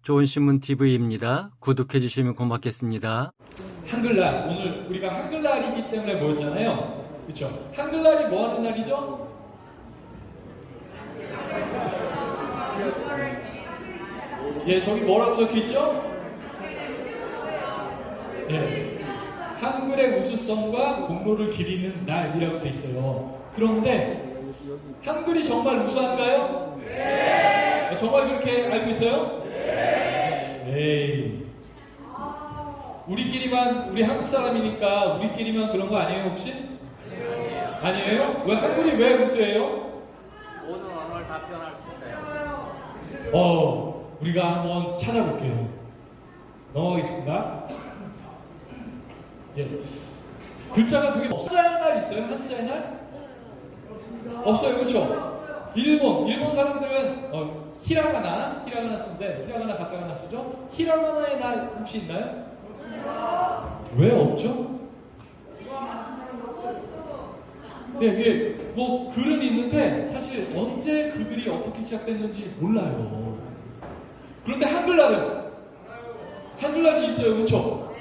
좋은 신문 TV입니다. 구독해 주시면 고맙겠습니다. 한글날, 오늘 우리가 한글날이기 때문에 모였잖아요. 그렇죠? 한글날이 뭐 하는 날이죠? 예, 저기 뭐라고 적혀있죠? 예, 한글의 우수성과 공로를 기리는 날이라고 돼 있어요. 그런데 한글이 정말 우수한가요? 네. 정말 그렇게 알고 있어요? 네. 우리끼리만, 우리 한국 사람이니까 우리끼리만 그런 거 아니에요 혹시? 아니에요? 왜 한글이 왜 우수해요? 모든 언어를 답변할 수 있어요. 우리가 한번 찾아볼게요. 넘어가겠습니다. 예. 글자가 되게 한자의 날 있어요? 한자의 날? 없어요, 그렇죠? 일본 사람들은 히라가나 쓰는데 히라가나 가타가나 쓰죠? 히라가나의 날 혹시 있나요? 왜 없죠? 네, 이게 뭐 글은 있는데 사실 언제 그 글이 어떻게 시작됐는지 몰라요. 그런데 한글날이 있어요, 그렇죠?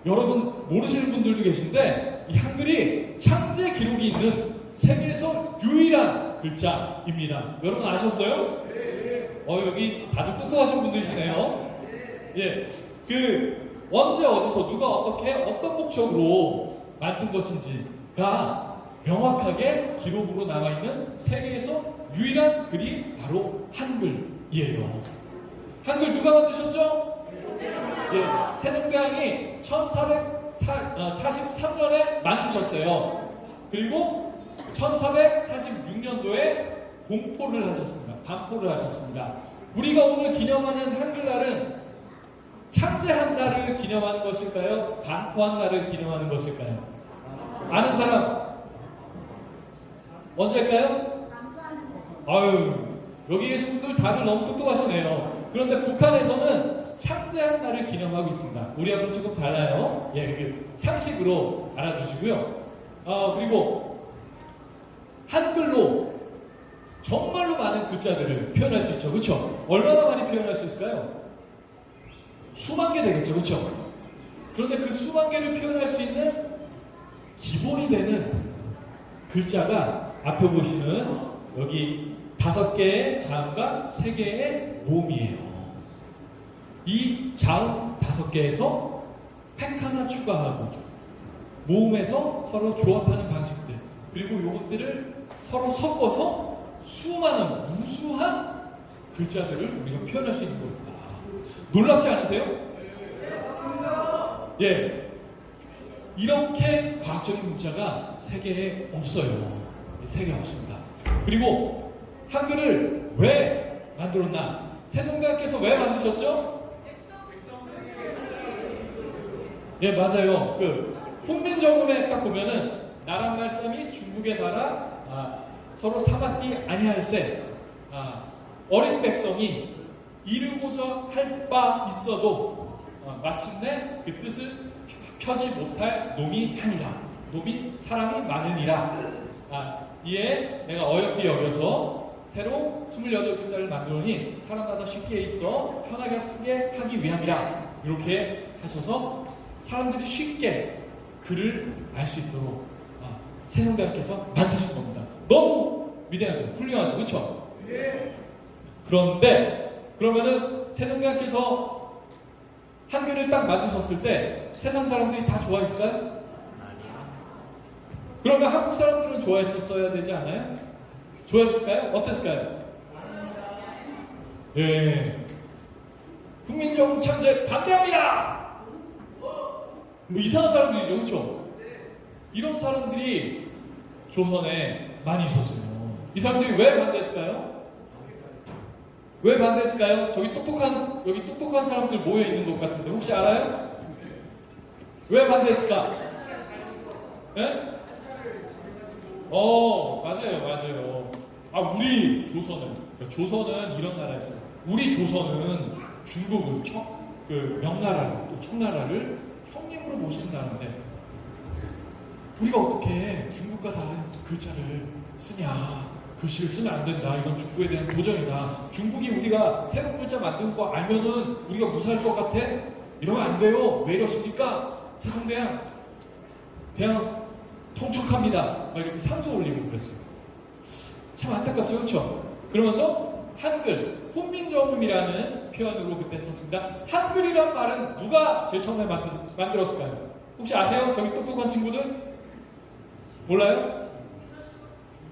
여러분 모르시는 분들도 계신데 이 한글이 창제 기록이 있는 세계에서 유일한 글자입니다. 여러분 아셨어요? 여기 다들 똑똑하신 분들이시네요. 예, 언제 어디서 누가 어떻게 어떤 목적으로 만든 것인지가 명확하게 기록으로 남아있는 세계에서 유일한 글이 바로 한글이에요. 한글 누가 만드셨죠? 예, 세종대왕이 1443년에 만드셨어요. 그리고 1446년도에 공포를 하셨습니다. 반포를 하셨습니다. 우리가 오늘 기념하는 한글날은 창제한 날을 기념하는 것일까요? 반포한 날을 기념하는 것일까요? 아는 사람? 언제일까요? 여기 계신 분들 다들 너무 똑똑하시네요. 그런데 북한에서는 창제한 날을 기념하고 있습니다. 우리하고는 조금 달라요. 예, 상식으로 알아두시고요. 그리고 한글로 정말로 많은 글자들을 표현할 수 있죠. 그렇죠? 얼마나 많이 표현할 수 있을까요? 수만 개 되겠죠. 그렇죠? 그런데 그 수만 개를 표현할 수 있는 기본이 되는 글자가 앞에 보시는 여기 5개의 자음과 3개의 모음이에요. 이 자음 5개에서 획 하나 추가하고 모음에서 서로 조합하는 방식들, 그리고 이것들을 서로 섞어서 수많은 무수한 글자들을 우리가 표현할 수 있는 겁니다. 놀랍지 않으세요? 예, 이렇게 과학적인 문자가 세계에 없어요. 세계에 없습니다. 그리고 한글을 왜 만들었나? 세종대왕께서 왜 만드셨죠? 예, 맞아요. 훈민정음에 딱 보면은 나란 말씀이 중국에 달아 서로 사맞디 아니할세, 어린 백성이 이루고자 할 바 있어도 마침내 그 뜻을 펴지 못할 놈이 하니라. 놈이 사람이 많으니라. 이에 내가 어여삐 여겨서 새로 28글자를 만들었니 사람마다 쉽게 있어 편하게 쓰게 하기 위함이라. 이렇게 하셔서 사람들이 쉽게 글을 알 수 있도록 세종대왕께서 만드신 겁니다. 너무 위대하죠? 훌륭하죠? 그렇죠? 그런데 그러면은 세종대왕께서 한글을 딱 만드셨을 때 세상 사람들이 다 좋아했을까요? 그러면 한국 사람들은 좋아했었어야 되지 않아요? 좋아했을까요? 어땠을까요? 네. 훈민정음 창제 반대합니다! 뭐 이상한 사람들이죠, 그렇죠? 이런 사람들이 조선에 많이 있었어요. 이 사람들이 왜 반대했을까요? 왜 반대했을까요? 여기 똑똑한 사람들 모여 있는 것 같은데 혹시 알아요? 왜 반대했을까? 네? 맞아요. 우리 조선은 이런 나라였어요. 우리 조선은 중국을 명나라를 또 청나라를 형님으로 모시는 나라인데 우리가 어떻게 중국과 다른 글자를 쓰냐? 글씨를 쓰면 안 된다. 이건 중국에 대한 도전이다. 중국이 우리가 새로운 글자 만든 거 알면은 우리가 무사할 것 같아? 이러면 안 돼요. 왜 이러십니까? 세종대왕 대왕 통촉합니다. 막 이렇게 상소 올리고 그랬어요. 참 안타깝죠, 그렇죠? 그러면서 한글, 훈민정음이라는 표현으로 그때 썼습니다. 한글이란 말은 누가 제일 처음에 만들었을까요? 혹시 아세요? 저기 똑똑한 친구들? 몰라요?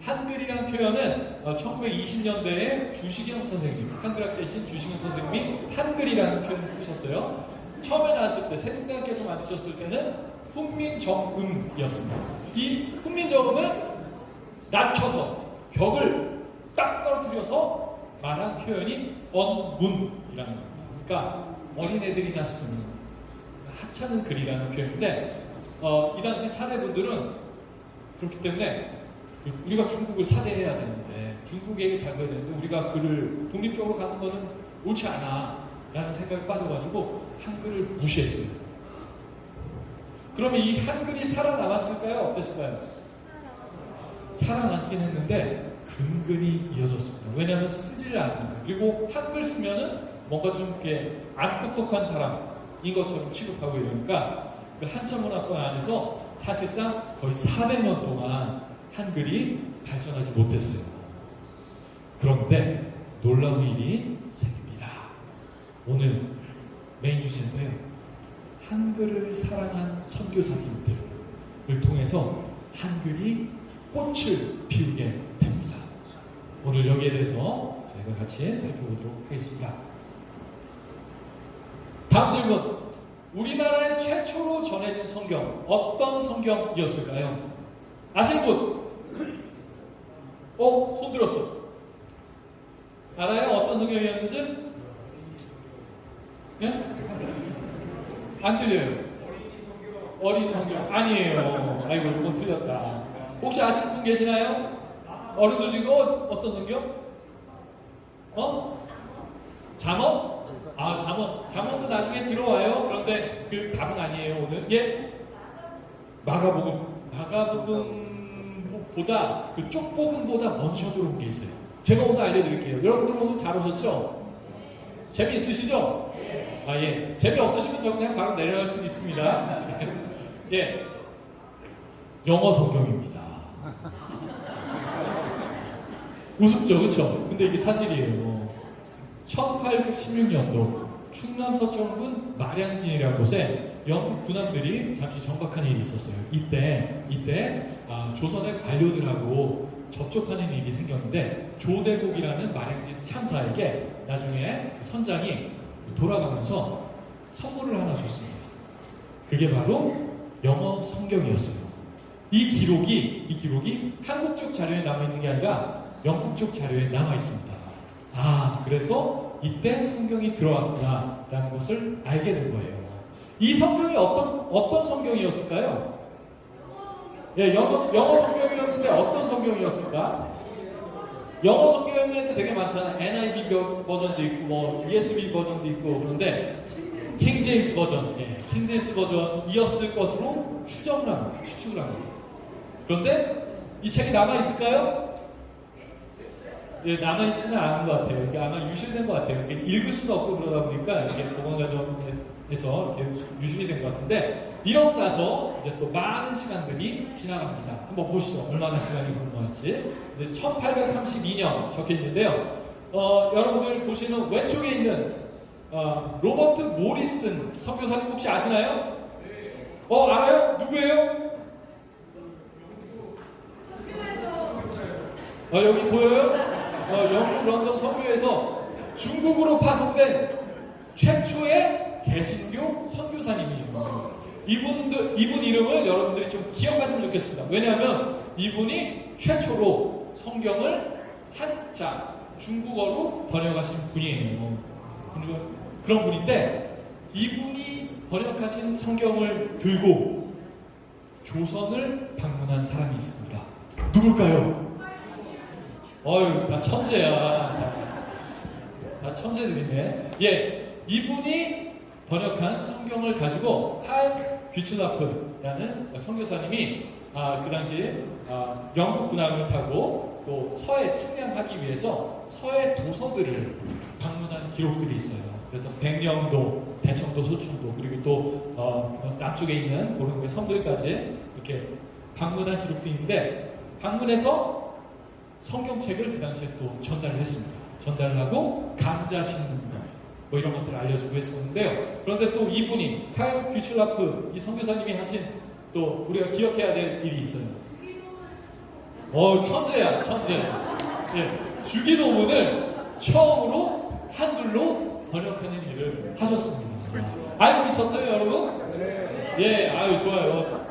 한글이라는 표현은 1920년대에 주식영 선생님, 한글학자이신 주식영 선생님이 한글이라는 표현을 쓰셨어요. 처음에 나왔을 때, 세종대왕께서 만드셨을 때는 훈민정음이었습니다. 이 훈민정음을 낮춰서 벽을 딱 떨어뜨려서 말한 표현이 언문이라는 겁니다. 그러니까 어린애들이나 쓰는 하찮은 글이라는 표현인데 이 당시 사대분들은 그렇기 때문에 우리가 중국을 사대해야 되는데 중국에게 잘 보여야 되는데 우리가 글을 독립적으로 가는 것은 옳지 않아 라는 생각에 빠져가지고 한글을 무시했어요. 그러면 이 한글이 살아남았을까요? 어땠을까요? 살아남긴 했는데 근근히 이어졌습니다. 왜냐하면 쓰지를 않으니까. 그리고 한글 쓰면은 뭔가 좀 이렇게 안 똑똑한 사람인 것처럼 취급하고 이러니까 그 한참문화권 안에서 사실상 거의 400년 동안 한글이 발전하지 못했어요. 그런데 놀라운 일이 생깁니다. 오늘 메인 주제인데요. 한글을 사랑한 선교사님들을 통해서 한글이 꽃을 피우게 됩니다. 오늘 여기에 대해서 저희가 같이 살펴보도록 하겠습니다. 다음 질문. 우리나라의 최초로 전해진 성경, 어떤 성경이었을까요? 아시는 분? 손 들었어. 알아요? 어떤 성경이었는지? 예? 안 들려요. 어린 성경. 아니에요. 아이고, 이건 틀렸다. 혹시 아시는 분 계시나요? 어른들 중에 어떤 성경? 잠언? 잠언도 나중에 들어와요. 그런데 그 답은 아니에요, 오늘. 예? 마가복음보다 그 쪽복음보다 먼저 들어온 게 있어요. 제가 오늘 알려드릴게요. 여러분들 오늘 잘 오셨죠? 재미있으시죠? 예. 재미없으시면 저 그냥 바로 내려갈 수 있습니다. 예. 영어 성경입니다. 우습죠, 그렇죠? 근데 이게 사실이에요. 1816년도 충남 서천군 마량진이라는 곳에 영국 군함들이 잠시 정박한 일이 있었어요. 이때 조선의 관료들하고 접촉하는 일이 생겼는데 조대국이라는 마량진 참사에게 나중에 선장이 돌아가면서 선물을 하나 줬습니다. 그게 바로 영어 성경이었어요. 이 기록이 한국 쪽 자료에 남아있는 게 아니라 영국 쪽 자료에 남아있습니다. 그래서 이때 성경이 들어왔구나라는 것을 알게 된 거예요. 이 성경이 어떤 성경이었을까요? 예, 영어 성경이었는데 어떤 성경이었을까? 영어 성경에도 되게 많잖아요. NIV 버전도 있고, ESV 버전도 있고, 그런데 킹 제임스 버전, 킹 제임스 버전이었을 것으로 추측을 합니다. 그런데 이 책이 남아있을까요? 예, 남아있지는 않은 것 같아요. 이게 아마 유실된 것 같아요. 이렇게 읽을 수도 없고 그러다 보니까 이게 보관 과정에서 이렇게 유실이 된 것 같은데, 이러고 나서 이제 또 많은 시간들이 지나갑니다. 한번 보시죠. 얼마나 시간이 흘러갈지. 이제 1832년 적혀 있는데요. 여러분들 보시는 왼쪽에 있는 로버트 모리슨 선교사님 혹시 아시나요? 알아요? 누구예요? 여기 보여요? 영국 런던 선교에서 중국으로 파송된 최초의 개신교 선교사님이에요. 이분 이름을 여러분들이 좀 기억하시면 좋겠습니다. 왜냐하면 이분이 최초로 성경을 한자 중국어로 번역하신 분이에요. 그런 분인데 이분이 번역하신 성경을 들고 조선을 방문한 사람이 있습니다. 누굴까요? 다 천재야. 다 천재들이네. 예, 이분이 번역한 성경을 가지고 칼 귀츠라프라는 선교사님이 그 당시 영국 군함을 타고 또 서해 측량하기 위해서 서해 도서들을 방문한 기록들이 있어요. 그래서 백령도, 대청도, 소청도 그리고 또 남쪽에 있는 그런 섬들까지 이렇게 방문한 기록도 있는데 방문해서 성경책을 그 당시에 또 전달을 했습니다. 전달을 하고 강자 신문 뭐 이런 것들을 알려주고 했었는데요. 그런데 또 이분이 칼 뷰칠라프 이 선교사님이 하신 또 우리가 기억해야 될 일이 있어요. 천재야, 천재. 예, 주기도문을 처음으로 한글로 번역하는 일을 하셨습니다. 알고 있었어요, 여러분? 예, 아유 좋아요.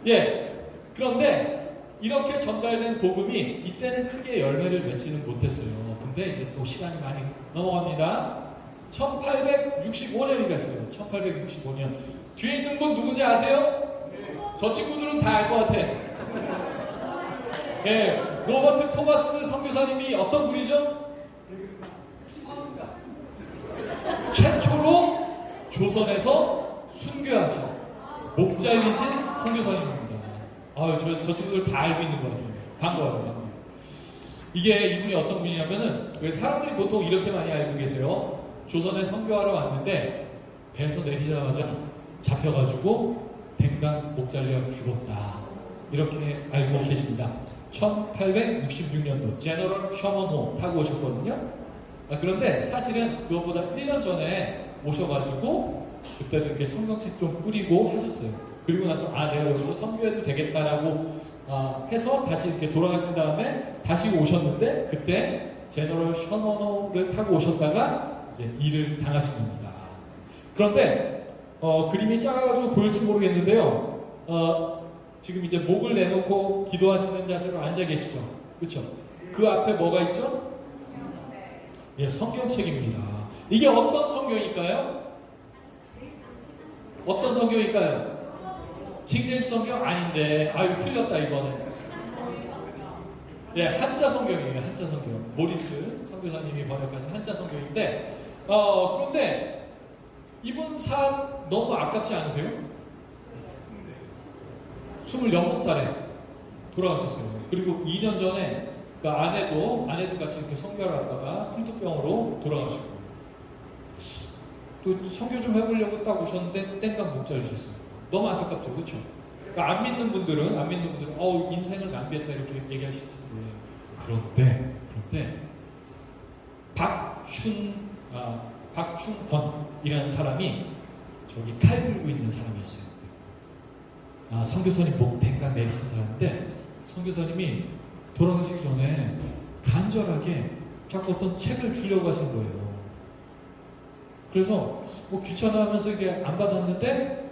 예, 그런데 이렇게 전달된 복음이 이때는 크게 열매를 맺지는 못했어요. 근데 이제 또 시간이 많이 넘어갑니다. 1865년이 됐어요. 1865년. 뒤에 있는 분 누군지 아세요? 저 친구들은 다 알 것 같아. 예, 로버트 토마스 선교사님이 어떤 분이죠? 최초로 조선에서 순교하신 목 잘리신 선교사님입니다. 아유, 저 친구들 다 알고 있는 것 같아요. 반가워요. 이게 이분이 어떤 분이냐면은 왜 사람들이 보통 이렇게 많이 알고 계세요. 조선에 선교하러 왔는데 배에서 내리자마자 잡혀가지고 댕강 목 잘려 죽었다. 이렇게 알고 계십니다. 1866년도 제너럴 셔먼호 타고 오셨거든요. 그런데 사실은 그것보다 1년 전에 오셔가지고 그때도 이렇게 성경책 좀 뿌리고 하셨어요. 그리고 나서 내가 여기서 선교해도 되겠다라고 해서 다시 이렇게 돌아가신 다음에 다시 오셨는데 그때 제너럴 셔먼호를 타고 오셨다가 이제 일을 당하신 겁니다. 그런데 그림이 작아가지고 보일지 모르겠는데요. 지금 이제 목을 내놓고 기도하시는 자세로 앉아 계시죠? 그렇죠? 그 앞에 뭐가 있죠? 예, 성경책입니다. 이게 어떤 성경일까요? 어떤 성경일까요? 킹제임스 성경 아닌데, 아유 틀렸다 이번에. 예, 한자 성경이에요. 한자 성경. 모리스 선교사님이 번역하신 한자 성경인데, 그런데 이분 삶 너무 아깝지 않으세요? 26살에 돌아가셨어요. 그리고 2년 전에 그 아내도 같이 이렇게 선교를 갔다가 쿨트병으로 돌아가시고 또 선교 좀 해보려고 딱 오셨는데 땡깡 목 잘리셨어요. 너무 안타깝죠, 그렇죠? 그러니까 안 믿는 분들은 인생을 낭비했다 이렇게 얘기하실 텐데 그런데 박춘권이라는 사람이 저기 칼 들고 있는 사람이었어요. 선교사님 목 댕강 내리신 사람인데 선교사님이 돌아가시기 전에 간절하게 자꾸 어떤 책을 주려고 하신 거예요. 그래서 귀찮아하면서 이게 안 받았는데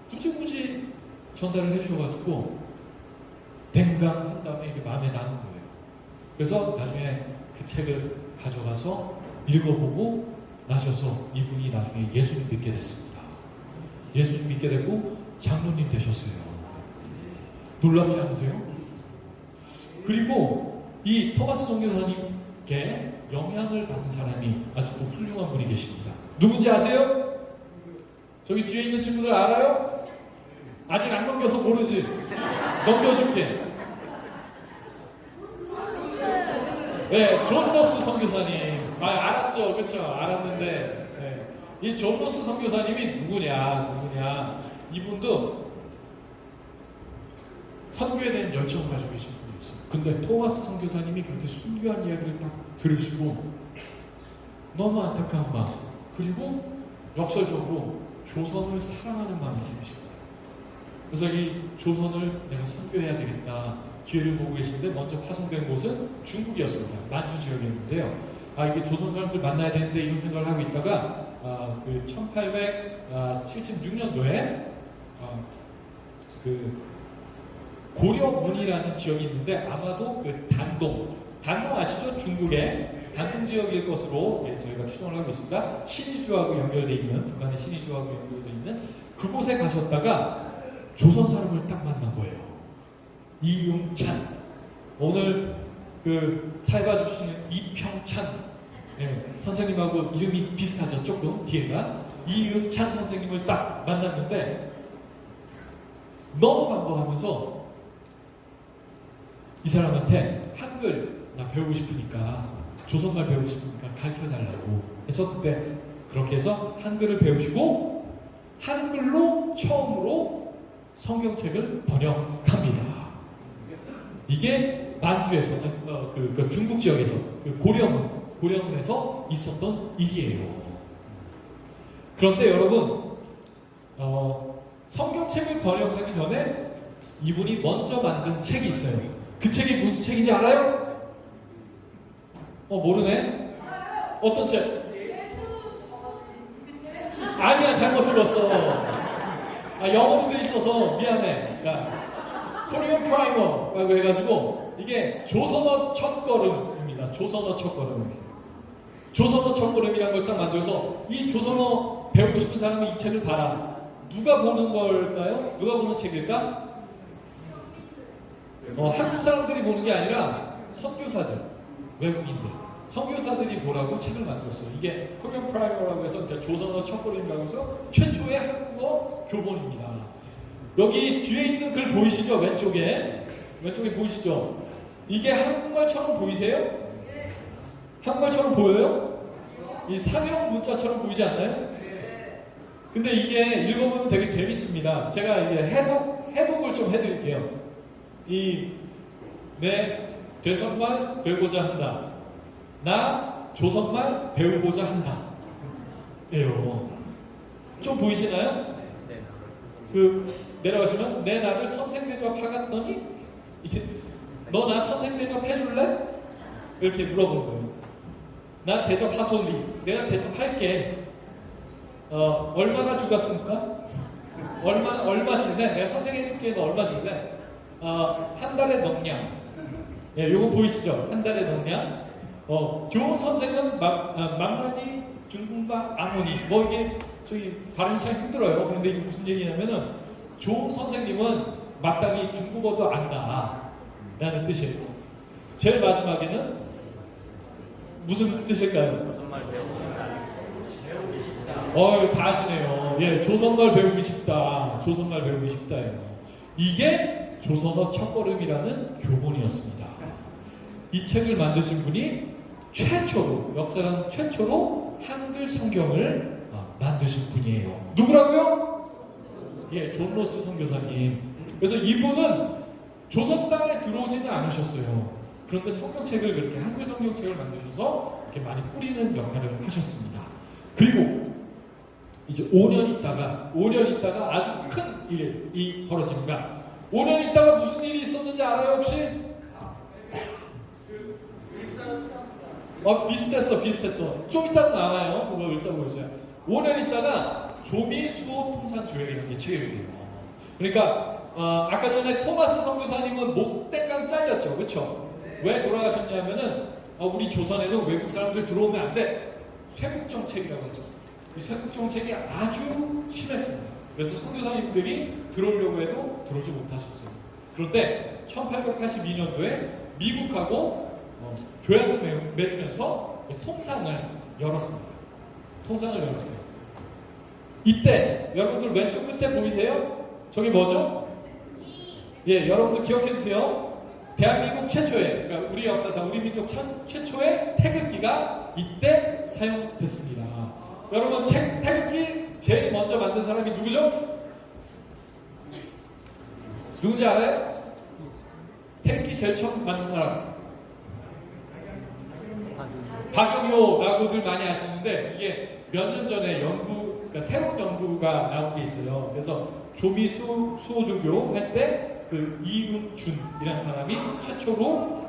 굳이 전달을 해주셔가지고 댕강 한 다음에 이게 마음에 나는 거예요. 그래서 나중에 그 책을 가져가서 읽어보고 나셔서 이분이 나중에 예수님 믿게 됐습니다. 예수님 믿게 되고 장로님 되셨어요. 놀랍지 않으세요? 그리고 이 토마스 선교사님께 영향을 받은 사람이 아주 또 훌륭한 분이 계십니다. 누군지 아세요? 저기 뒤에 있는 친구들 알아요? 아직 안 넘겨서 모르지? 넘겨줄게. 네, 존 로스 선교사님. 알았죠? 그렇죠? 알았는데 이 존 로스 선교사님이 누구냐? 이분도 선교에 대한 열정을 가지고 계신 분이었어요. 근데 토마스 선교사님이 그렇게 순교한 이야기를 딱 들으시고 너무 안타까운 마음, 그리고 역설적으로 조선을 사랑하는 마음이 생기신 거예요. 그래서 이 조선을 내가 선교해야 되겠다 기회를 보고 계신데 먼저 파송된 곳은 중국이었습니다. 만주 지역이었는데요. 이게 조선 사람들 만나야 되는데 이런 생각을 하고 있다가 그 1876년도에 그 고려문이라는 지역이 있는데 아마도 그 단동 아시죠? 중국의 단동 지역일 것으로 저희가 추정을 하고 있습니다. 신의주하고 연결되어 있는, 북한의 신의주하고 연결되어 있는 그곳에 가셨다가 조선 사람을 딱 만난 거예요. 이응찬. 오늘 그 사회봐 주시는 이평찬 선생님하고 이름이 비슷하죠? 조금 뒤에가 이응찬 선생님을 딱 만났는데 너무 반가워하면서 이 사람한테 한글 나 배우고 싶으니까 조선말 배우고 싶으니까 가르쳐달라고 해서 그때 그렇게 해서 한글을 배우시고 한글로 처음으로 성경책을 번역합니다. 이게 만주에서 그 중국 지역에서 그 고령문에서 있었던 일이에요. 그런데 여러분 성경책을 번역하기 전에 이분이 먼저 만든 책이 있어요. 그 책이 무슨 책인지 알아요? 모르네? 어떤 책? 아니야, 잘못 들었어. 영어로 돼 있어서 미안해. 그러니까 코리안 프라이머라고 해가지고 이게 조선어 첫걸음입니다. 조선어 첫걸음. 조선어 첫걸음이라는 걸 딱 만들어서 이 조선어 배우고 싶은 사람이 이 책을 봐라. 누가 보는 걸까요? 누가 보는 책일까? 한국 사람들이 보는 게 아니라 선교사들, 외국인들, 선교사들이 보라고 책을 만들었어요. 이게 코리안 프라이머라고 해서 그러니까 조선어 첫걸음이라고 해서 최초의 한국어 교본입니다. 여기 뒤에 있는 글 보이시죠? 왼쪽에 보이시죠? 이게 한국말처럼 보이세요? 한국말처럼 보여요? 이 상형 문자처럼 보이지 않나요? 근데 이게 읽어보면 되게 재밌습니다. 제가 이게 해독을 좀 해드릴게요. 내 대선말 배우고자 한다. 나 조선말 배우고자 한다. 예요. 좀 보이시나요? 내려가시면 내 나를 선생 대접하갔더니 너 나 선생 대접해줄래? 이렇게 물어보는 거예요. 나 대접하솔리. 내가 대접할게. 얼마나 주갔습니까? 얼마 줄래? 내가 선생해줄게. 너 얼마 줄래? 한 달에 넘냐? 예, 요거 보이시죠? 한 달에 넘냐? 좋은 선생은 만마디 중국말 아모니. 이게 저기 발음이 참 힘들어요. 그런데 이게 무슨 얘기냐면은 좋은 선생님은 마땅히 중국어도 안다 라는 뜻이에요. 제일 마지막에는 무슨 뜻일까요? 조선말 배우고 싶다. 다 아시네요. 예, 조선말 배우고 싶다. 조선말 배우고 싶다예요. 이게 조선어 첫걸음이라는 교본이었습니다. 이 책을 만드신 분이 역사상 최초로 한글 성경을 만드신 분이에요. 누구라고요? 예, 존 로스 선교사님. 그래서 이분은 조선 땅에 들어오지는 않으셨어요. 그런데 성경책을 그렇게 한글 성경책을 만드셔서 이렇게 많이 뿌리는 역할을 하셨습니다. 그리고 이제 5년 있다가 아주 큰 일이 벌어집니다. 5년 있다가 무슨 일이 있었는지 알아요 혹시? 비슷했어. 좀 이따가 나와요. 그거 을사보여줘요. 5년 있다가 조미 수호 통산 조약이라는 게 체결이 돼요. 그러니까 아까 전에 토마스 선교사님은 목대강 잘렸죠, 그렇죠? 왜 돌아가셨냐면은 우리 조선에는 외국 사람들 들어오면 안 돼. 쇄국 정책이라고 했죠. 이 쇄국 정책이 아주 심했습니다. 그래서 선교사님들이 들어오려고 해도 들어오지 못하셨어요. 그런데 1882년도에 미국하고 조약을 맺으면서 통상을 열었습니다. 이때 여러분들 왼쪽 끝에 보이세요? 저기 뭐죠? 예, 여러분들 기억해 주세요. 대한민국 최초의, 그러니까 우리 역사상 우리 민족 최초의 태극기가 이때 사용됐습니다. 여러분 태극기 제일 먼저 만든 사람이 누구죠? 누군지 알아요? 태극기 제일 처음 만든 사람 박영효라고들 많이 하시는데 이게 몇 년 전에 그러니까 새로운 연구가 나온 게 있어요. 그래서 조미 수호종교 할 때 그 이은준이라는 사람이 최초로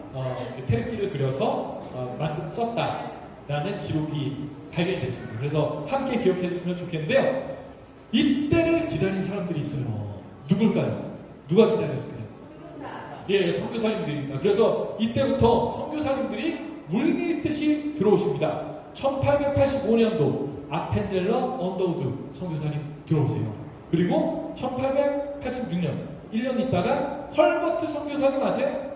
태극기를 그려서 썼다라는 기록이 발견됐습니다. 그래서 함께 기억해 주시면 좋겠는데요. 이때를 기다린 사람들이 있어요. 누굴까요? 누가 기다렸을까요? 예, 선교사님들입니다. 그래서 이때부터 선교사님들이 물밀듯이 들어오십니다. 1885년도 아펜젤러 언더우드 선교사님 들어오세요. 그리고 1886년 1년 있다가 헐버트 선교사님 아세요?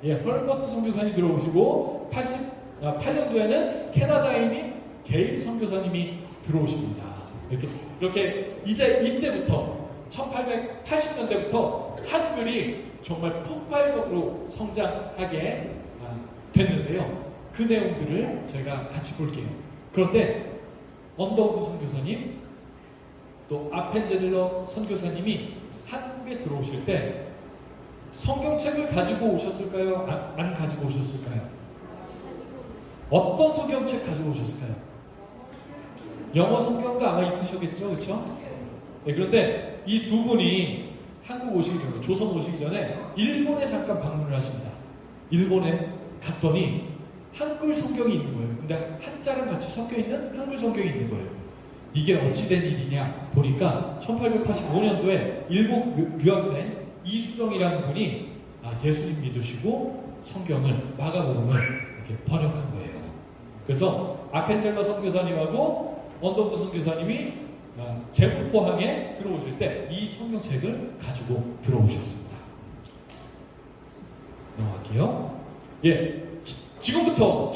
예, 헐버트 선교사님 들어오시고 88년도에는 캐나다인인 게일 선교사님이 들어오십니다. 이렇게 이제 이때부터 1880년대부터 한글이 정말 폭발적으로 성장하게 됐는데요. 그 내용들을 저희가 같이 볼게요. 그런데 언더우드 선교사님 또 아펜젤러 선교사님이 한국에 들어오실 때 성경책을 가지고 오셨을까요? 안 가지고 오셨을까요? 어떤 성경책 가지고 오셨을까요? 영어 성경도 아마 있으셨겠죠, 그렇죠? 네, 그런데 이 두 분이 한국 오시기 전에, 조선 오시기 전에 일본에 잠깐 방문을 하십니다. 일본에 갔더니 한글 성경이 있는 거예요. 근데 한자랑 같이 섞여 있는 한글 성경이 있는 거예요. 이게 어찌된 일이냐 보니까 1885년도에 일본 유학생 이수정이라는 분이 예수님 믿으시고 성경을 마가복음을 이렇게 번역한 거예요. 그래서 아펜젤러 선교사님하고 언더우드 선교사님이 제국포항에 들어오실 때 이 성경책을 가지고 들어오셨습니다. 넘어갈게요. 예, 지금부터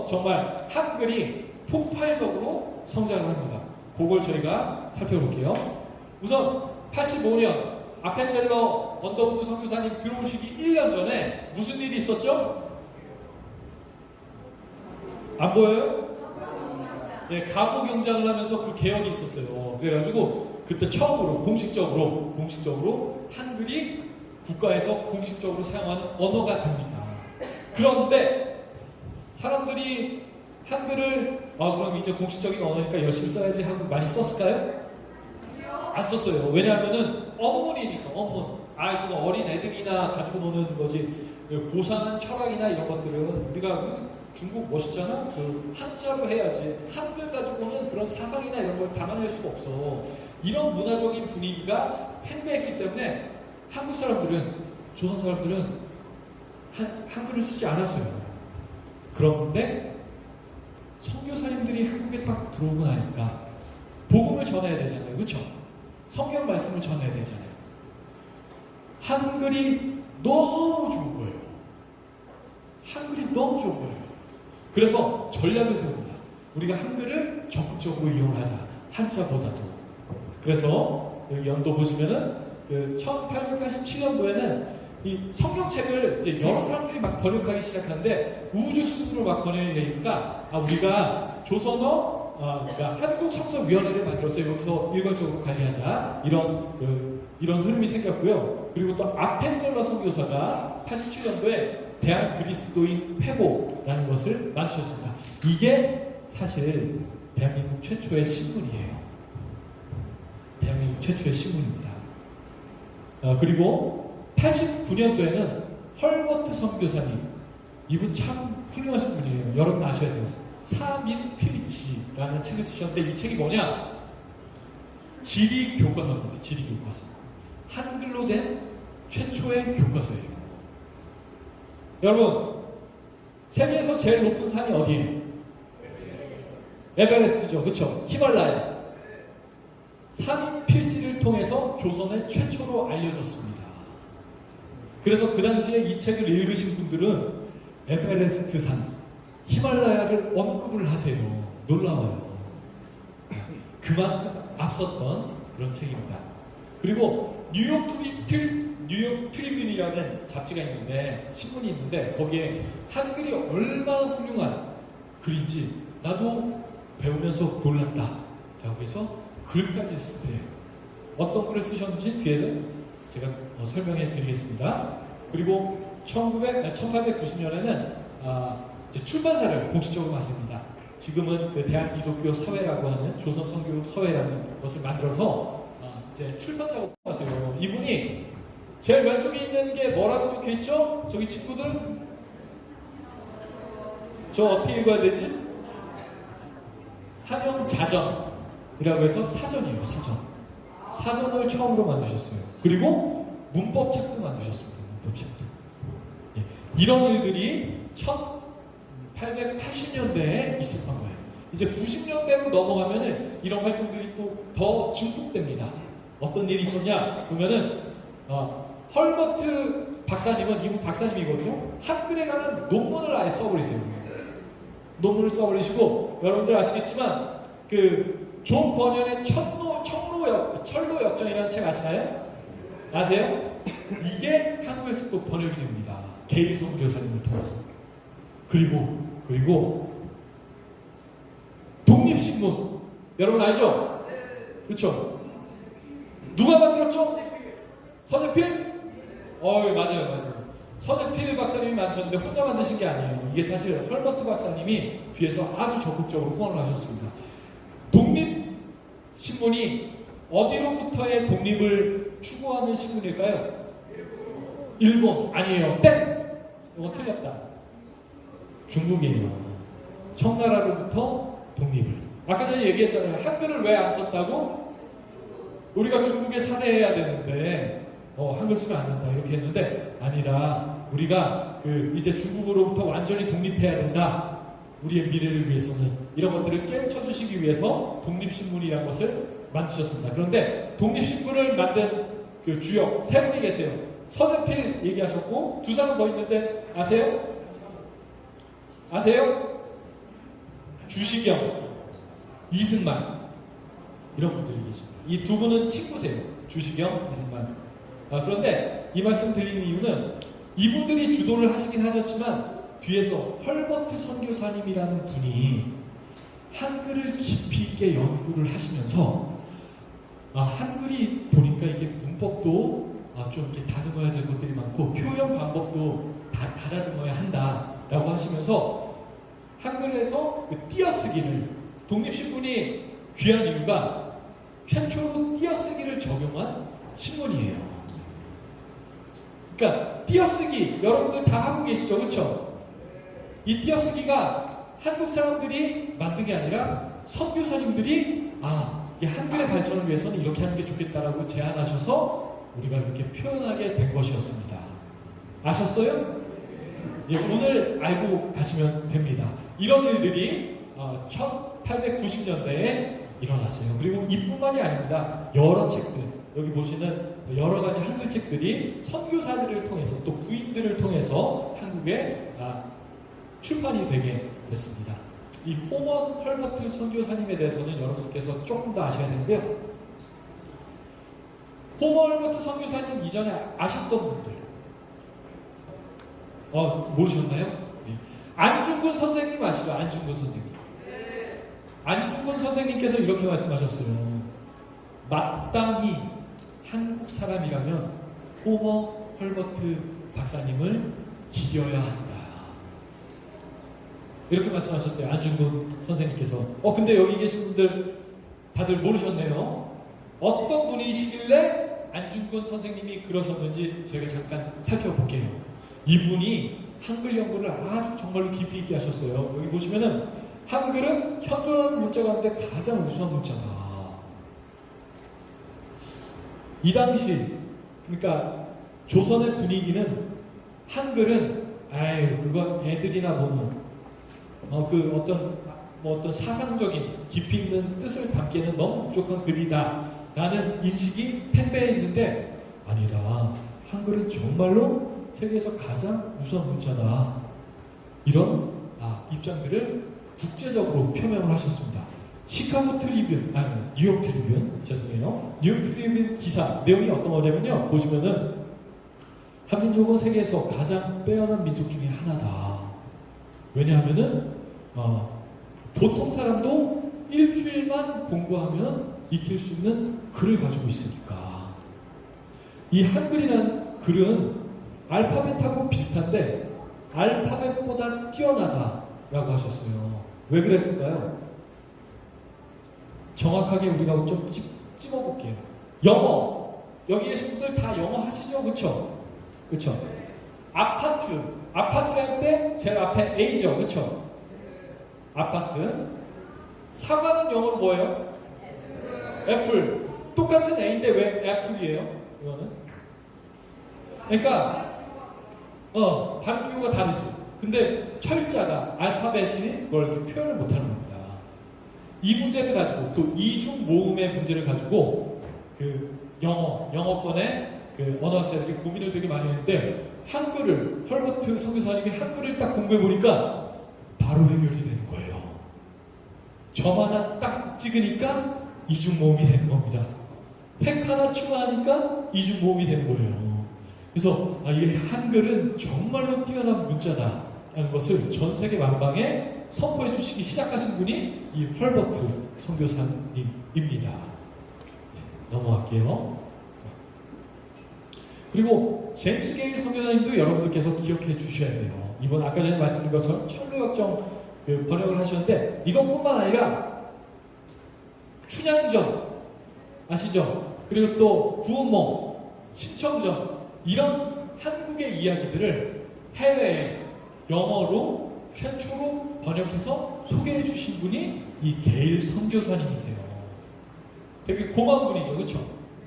정말 한글이 폭발적으로 성장을 합니다. 그걸 저희가 살펴볼게요. 우선 85년 아펜젤러 언더우드 선교사님 들어오시기 1년 전에 무슨 일이 있었죠? 안 보여요? 예, 가구 경장을 하면서 그 개혁이 있었어요. 그래가지고 그때 처음으로 공식적으로 한글이 국가에서 공식적으로 사용하는 언어가 됩니다. 그런데 사람들이 한글을 그럼 이제 공식적인 언어니까 열심히 써야지 하고 많이 썼을까요? 안 썼어요. 왜냐하면은 언문이니까 언문. 그거 어린 애들이나 가지고 노는 거지. 고상한 철학이나 이런 것들은 우리가 중국 멋있잖아. 한자로 해야지. 한글 가지고는 그런 사상이나 이런 걸 담아낼 수가 없어. 이런 문화적인 분위기가 팽배했기 때문에 한국 사람들은, 조선 사람들은 한글을 쓰지 않았어요. 그런데 선교사님들이 한국에 딱 들어오고 나니까 복음을 전해야 되잖아요. 그렇죠? 성경 말씀을 전해야 되잖아요. 한글이 너무 좋은 거예요. 한글이 너무 좋은 거예요. 그래서 전략을 세웁니다. 우리가 한글을 적극적으로 이용하자. 한자보다도. 그래서 여기 연도 보시면은 1887년도에는 이 성경책을 이제 여러 사람들이 막 번역하기 시작하는데 우주순으로 막 번역이 되니까 우리가 조선어, 그러니까 한국성서위원회를 만들어서 여기서 일괄적으로 관리하자 이런 흐름이 생겼고요. 그리고 또 아펜젤러 선교사가 87년도에 대한 그리스도인 회보라는 것을 만드셨습니다. 이게 사실 대한민국 최초의 신문이에요. 대한민국 최초의 신문입니다. 그리고 89년도에는 헐버트 선교사님, 이분 참 훌륭하신 분이에요. 여러분 아셔야 돼요. 사민필지라는 책을 쓰셨는데 이 책이 뭐냐? 지리교과서입니다. 지리교과서. 한글로 된 최초의 교과서예요. 여러분, 세계에서 제일 높은 산이 어디예요? 에베레스트죠. 그렇죠? 히말라야. 사민필지를 통해서 조선에 최초로 알려졌습니다. 그래서 그 당시에 이 책을 읽으신 분들은 에베레스트 산, 히말라야를 언급을 하세요. 놀라워요. 그만큼 앞섰던 그런 책입니다. 그리고 뉴욕 트리뷴이라는 잡지가 있는데, 신문이 있는데 거기에 한글이 얼마나 훌륭한 글인지 나도 배우면서 놀랐다 라고 해서 글까지 쓰세요. 어떤 글을 쓰셨는지 뒤에서 제가 설명해 드리겠습니다. 그리고 1890년에는 출판사를 공식적으로 만듭니다. 지금은 그 대한기독교 사회라고 하는 조선선교 사회라는 것을 만들어서 이제 출판 작업을 하세요. 이분이 제일 왼쪽에 있는 게 뭐라고 적혀있죠? 저기 친구들? 저 어떻게 읽어야 되지? 한영자전이라고 해서 사전이에요. 사전을 처음으로 만드셨어요. 그리고 문법책도 만드셨습니다. 문법책도. 예. 이런 일들이 1880년대에 있었던 거예요. 이제 90년대로 넘어가면은 이런 활동들이 또 더 증폭됩니다. 어떤 일이 있었냐? 보면은 헐버트 박사님은, 이분 박사님이거든요. 한글에 관한 논문을 아예 써버리세요. 논문을 써버리시고, 여러분들 아시겠지만 존 버년의 철로 역전이라는 책 아시나요? 아세요? 이게 한국에서 또 번역이 됩니다. 개인 선교사님을 통해서. 그리고 독립신문 여러분 알죠? 그렇죠? 누가 만들었죠? 서재필? 맞아요. 서재필 박사님이 만드셨는데 혼자 만드신 게 아니에요. 이게 사실 헐버트 박사님이 뒤에서 아주 적극적으로 후원을 하셨습니다. 독립신문이 어디로부터의 독립을 추구하는 신문일까요? 일본. 아니에요. 땡! 이거 틀렸다. 중국이에요. 청나라로부터 독립을. 아까 전에 얘기했잖아요. 한글을 왜 안 썼다고? 우리가 중국에 살해해야 되는데 한글 쓰면 안 된다 이렇게 했는데 아니라 우리가 이제 중국으로부터 완전히 독립해야 된다. 우리의 미래를 위해서는 이런 것들을 깨우쳐 주시기 위해서 독립신문이라는 것을 만드셨습니다. 그런데 독립신문을 만든 그 주역 세 분이 계세요. 서재필 얘기하셨고 두 사람 더 있는데 아세요? 주시경, 이승만 이런 분들이 계십니다. 이 두 분은 친구세요. 주시경, 이승만. 그런데 이 말씀 드리는 이유는 이분들이 주도를 하시긴 하셨지만 뒤에서 헐버트 선교사님이라는 분이 한글을 깊이 있게 연구를 하시면서 한글이 보니까 이게 문법도 좀 이렇게 다듬어야 될 것들이 많고 표현 방법도 다 가다듬어야 한다라고 하시면서 한글에서 그 띄어쓰기를 독립신문이 귀한 이유가 최초로 띄어쓰기를 적용한 신문이에요. 그러니까 띄어쓰기 여러분들 다 하고 계시죠, 그렇죠? 이 띄어쓰기가 한국 사람들이 만든 게 아니라 선교사님들이 이게 한글의 발전을 위해서는 이렇게 하는 게 좋겠다라고 제안하셔서 우리가 이렇게 표현하게 된 것이었습니다. 아셨어요? 예, 오늘 알고 가시면 됩니다. 이런 일들이 1890년대에 일어났어요. 그리고 이뿐만이 아닙니다. 여러 책들, 여기 보시는 여러 가지 한글 책들이 선교사들을 통해서 또 부인들을 통해서 한국에 출판이 되게 됐습니다. 이 호머 헐버트 선교사님에 대해서는 여러분께서 조금 더 아셔야 되는데요. 호머 헐버트 선교사님 이전에 아셨던 분들 모르셨나요? 네. 안중근 선생님 아시죠? 안중근 선생님. 안중근 선생님께서 이렇게 말씀하셨어요. 마땅히 한국 사람이라면 호머 헐버트 박사님을 기려야 한다. 이렇게 말씀하셨어요. 안중근 선생님께서. 근데 여기 계신 분들 다들 모르셨네요. 어떤 분이시길래 안중근 선생님이 그러셨는지 저희가 잠깐 살펴볼게요. 이분이 한글 연구를 아주 정말로 깊이 있게 하셨어요. 여기 보시면은 한글은 현존하는 문자 가운데 가장 우수한 문자다. 이 당시 그러니까 조선의 분위기는 한글은 그건 애들이나 보는 어떤 사상적인 깊이 있는 뜻을 담기에는 너무 부족한 글이다 라는 인식이 팽배해 있는데 아니라 한글은 정말로 세계에서 가장 우수한 문자다. 이런 입장들을 국제적으로 표명을 하셨습니다. 시카고 트리뷴, 뉴욕 트리뷴, 죄송해요. 뉴욕 트리뷴 기사 내용이 어떤 거냐면요. 보시면은 한민족은 세계에서 가장 빼어난 민족 중에 하나다. 왜냐하면은 보통 사람도 일주일만 공부하면 익힐 수 있는 글을 가지고 있으니까. 이 한글이라는 글은 알파벳하고 비슷한데 알파벳보다 뛰어나다라고 하셨어요. 왜 그랬을까요? 정확하게 우리가 좀 찝어볼게요. 영어. 여기 계신 분들 다 영어 하시죠? 그쵸? 아파트 할 때 제일 앞에 A죠? 그쵸? 아파트. 사과는 영어로 뭐예요? 애플. 똑같은 A인데 왜 애플이에요? 이거는? 그러니까 발음 기호가 다르지. 근데 철자가 알파벳이 그걸 이렇게 표현을 못하는 겁니다. 이 문제를 가지고 또 이중 모음의 문제를 가지고 그 영어권의 그 언어학자들이 고민을 되게 많이 했는데 한글을 헐버트 선교사님이 한글을 딱 공부해 보니까 바로 해결이 되는 거예요. 점 하나 딱 찍으니까 이중 모음이 되는 겁니다. 팩 하나 추가하니까 이중 모음이 되는 거예요. 그래서 이 한글은 정말로 뛰어난 문자다라는 것을 전 세계 만방에 선포해 주시기 시작하신 분이 이 헐버트 선교사님입니다. 넘어갈게요. 그리고 제임스 게일 선교사님도 여러분들께서 기억해 주셔야 돼요. 이번 아까 전에 말씀드린 것처럼 청교역정 번역을 하셨는데 이것뿐만 아니라 춘향전 아시죠? 그리고 또 구운몽, 신청전 이런 한국의 이야기들을 해외에 영어로 최초로 번역해서 소개해 주신 분이 이 게일 선교사님이세요. 되게 고마운 분이죠, 그렇죠?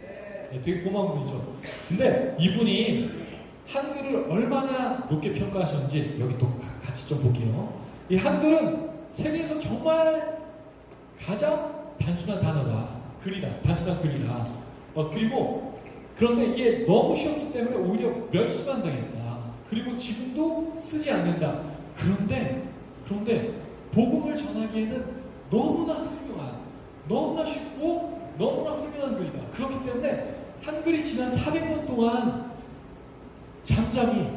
네, 되게 고마운 분이죠. 근데 이분이 한글을 얼마나 높게 평가하셨는지 여기 또 같이 좀 볼게요. 이 한글은 세계에서 정말 가장 단순한 단어다. 글이다. 단순한 글이다. 그리고 그런데 이게 너무 쉬웠기 때문에 오히려 멸시만 당했다. 그리고 지금도 쓰지 않는다. 그런데 복음을 전하기에는 너무나 훌륭한, 너무나 쉽고 너무나 훌륭한 글이다. 그렇기 때문에 한글이 지난 400년 동안 잠잠히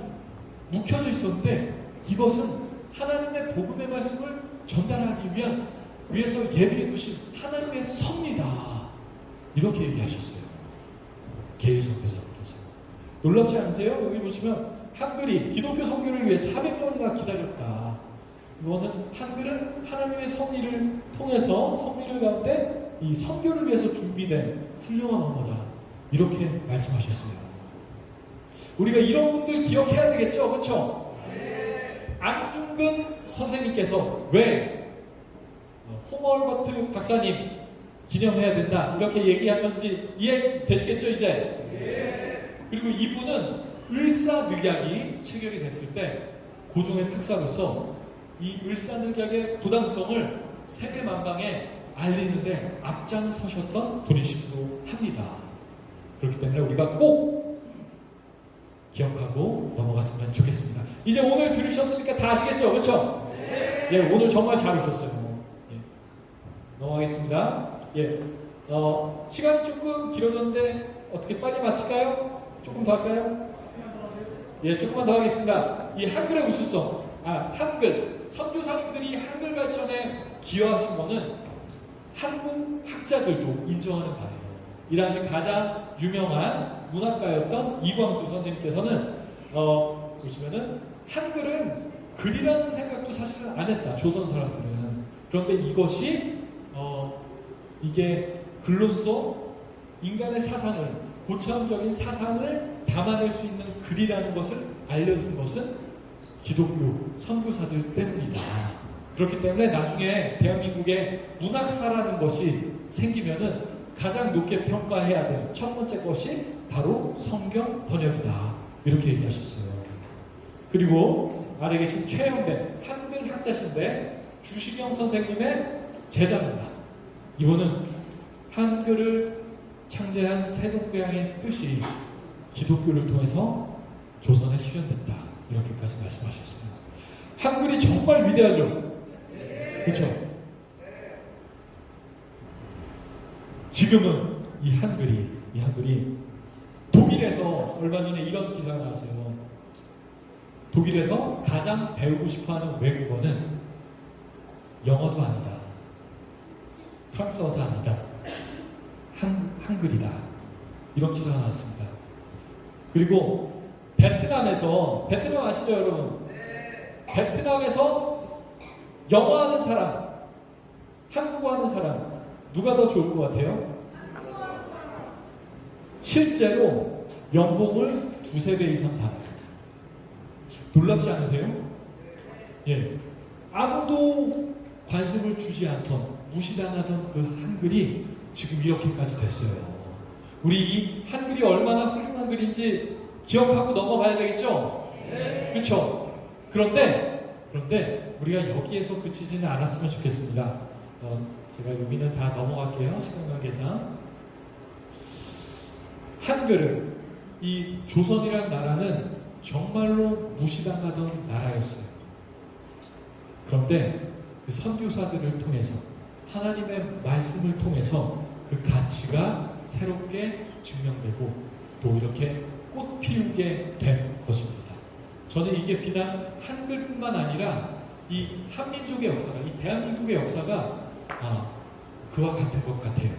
묵혀져 있었는데 이것은 하나님의 복음의 말씀을 전달하기 위해서 예비해 두신 하나님의 섭니다. 이렇게 얘기하셨어요. 게일 선교사님께서. 놀랍지 않으세요? 여기 보시면 한글이 기독교 선교를 위해 400년이나 기다렸다. 이거는 한글은 하나님의 섭리를 통해서 섭리를 가운데 이 선교를 위해서 준비된 훌륭한 언어다. 이렇게 말씀하셨어요. 우리가 이런 분들 기억해야 되겠죠? 그렇죠? 안중근 선생님께서 왜 홈얼버트 박사님 기념해야 된다 이렇게 얘기하셨는지 이해되시겠죠 이제? 그리고 이분은 을사늑약이 체결이 됐을 때 고종의 특사로서 이 을사늑약의 부당성을 세계 만방에 알리는데 앞장서셨던 분이시기도 합니다. 그렇기 때문에 우리가 꼭 기억하고 넘어갔으면 좋겠습니다. 이제 오늘 들으셨으니까 다 아시겠죠? 그렇죠? 예, 오늘 정말 잘 오셨어요. 예. 넘어가겠습니다. 예, 시간이 조금 길어졌는데 어떻게 빨리 마칠까요? 조금 더 할까요? 예, 조금만 더 하겠습니다. 이 한글의 우수성, 한글 선교사님들이 한글 발전에 기여하신 거는 한국 학자들도 인정하는 바예요. 이 당시 가장 유명한 문학가였던 이광수 선생님께서는 보시면은 한글은 글이라는 생각도 사실은 안 했다. 조선 사람들은. 그런데 이것이 이게 글로써 인간의 사상을 고차원적인 사상을 담아낼 수 있는 글이라는 것을 알려준 것은 기독교 선교사들 때문이다. 그렇기 때문에 나중에 대한민국에 문학사라는 것이 생기면은 가장 높게 평가해야 될 첫 번째 것이 바로 성경 번역이다. 이렇게 얘기하셨어요. 그리고 아래 계신 최영배 한글 학자신데 주시경 선생님의 제자입니다. 이분은 한글을 창제한 세종대왕의 뜻이 기독교를 통해서 조선에 실현됐다. 이렇게까지 말씀하셨어요. 한글이 정말 위대하죠? 그렇죠? 지금은 이 한글이 독일에서 얼마 전에 이런 기사가 나왔어요. 독일에서 가장 배우고 싶어하는 외국어는 영어도 아니다. 프랑스어도 아니다. 한글이다. 이런 기사가 나왔습니다. 그리고 베트남 아시죠 여러분? 베트남에서 영어 하는 사람, 한국어 하는 사람 누가 더 좋을 것 같아요? 실제로 연봉을 2~3배 이상 받아요. 놀랍지 않으세요? 예. 아무도 관심을 주지 않던 무시당하던 그 한글이 지금 이렇게까지 됐어요. 우리 이 한글이 얼마나 훌륭한 글인지 기억하고 넘어가야 되겠죠? 그렇죠? 그런데 우리가 여기에서 그치지는 않았으면 좋겠습니다. 제가 여기는 다 넘어갈게요. 시간 관계상. 한글은 이 조선이라는 나라는 정말로 무시당하던 나라였어요. 그런데 그 선교사들을 통해서 하나님의 말씀을 통해서 그 가치가 새롭게 증명되고 또 이렇게 꽃 피우게 된 것입니다. 저는 이게 비단 한글뿐만 아니라 이 한민족의 역사가, 이 대한민국의 역사가 그와 같은 것 같아요.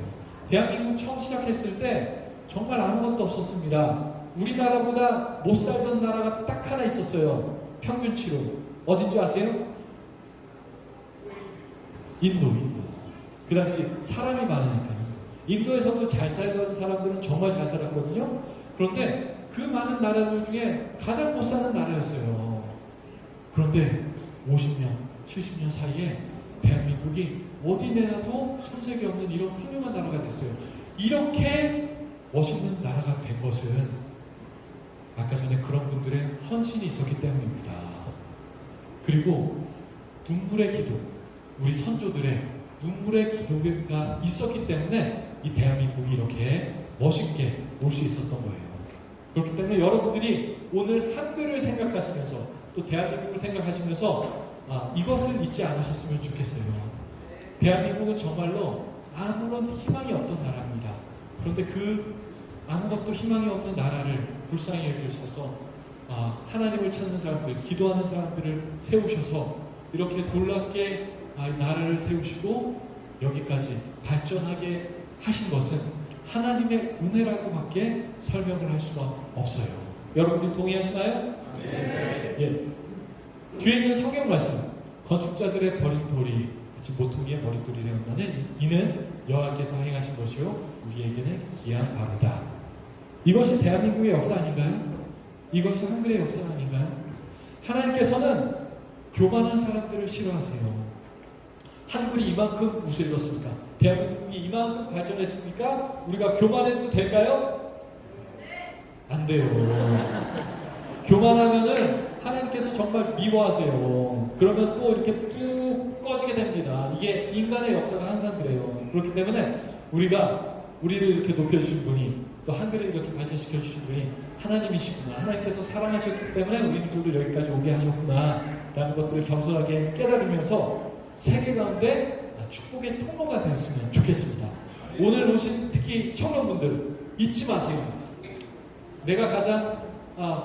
대한민국 처음 시작했을 때 정말 아무것도 없었습니다. 우리나라보다 못 살던 나라가 딱 하나 있었어요. 평균치로. 어딘 줄 아세요? 인도. 그 당시 사람이 많으니까요. 인도에서도 잘 살던 사람들은 정말 잘 살았거든요. 그런데 그 많은 나라들 중에 가장 못 사는 나라였어요. 그런데 50년, 70년 사이에 대한민국이 어디 내놔도 손색이 없는 이런 훌륭한 나라가 됐어요. 이렇게 멋있는 나라가 된 것은 아까 전에 그런 분들의 헌신이 있었기 때문입니다. 그리고 눈물의 기도, 우리 선조들의 눈물의 기도가 있었기 때문에 이 대한민국이 이렇게 멋있게 올 수 있었던 거예요. 그렇기 때문에 여러분들이 오늘 한글을 생각하시면서 또 대한민국을 생각하시면서 이것을 잊지 않으셨으면 좋겠어요. 대한민국은 정말로 아무런 희망이 없던 나라입니다. 그런데 그 아무것도 희망이 없는 나라를 불쌍히 여기셔서 하나님을 찾는 사람들, 기도하는 사람들을 세우셔서 이렇게 놀랍게 나라를 세우시고 여기까지 발전하게 하신 것은 하나님의 은혜라고밖에 설명을 할 수가 없어요. 여러분들 동의하시나요? 네. 예. 뒤에 있는 성경 말씀, 건축자들의 버린 돌이 모퉁이의 머릿돌이라는 이는 여호와께서 행하신 것이요 우리에게는 기이한 바로다. 이것이 대한민국의 역사 아닌가요? 이것이 한글의 역사 아닌가요? 하나님께서는 교만한 사람들을 싫어하세요. 한글이 이만큼 우세해졌습니까? 대한민국이 이만큼 발전했으니까 우리가 교만해도 될까요? 안 돼요. 교만하면은 하나님께서 정말 미워하세요. 그러면 또 이렇게 뚝 꺼지게 됩니다. 이게 인간의 역사가 항상 그래요. 그렇기 때문에 우리를 이렇게 높여주신 분이 또 한글을 이렇게 발전시켜 주신 분이 하나님이시구나. 하나님께서 사랑하셨기 때문에 우리 민족을 여기까지 오게 하셨구나 라는 것들을 겸손하게 깨달으면서 세계 가운데 축복의 통로가 되었으면 좋겠습니다. 오늘 오신 특히 청년분들 잊지 마세요. 내가 가장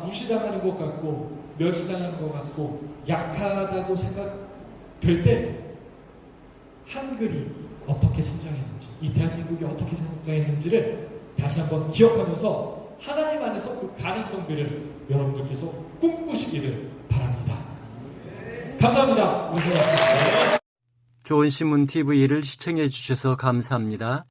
무시당하는 것 같고 멸시당하는 것 같고 약하다고 생각될 때 한글이 어떻게 성장했는지, 이 대한민국이 어떻게 성장했는지를 다시 한번 기억하면서 하나님 안에서 그 가능성들을 여러분들께서 꿈꾸시기를 바랍니다. 감사합니다. 좋은 신문 TV를 시청해 주셔서 감사합니다.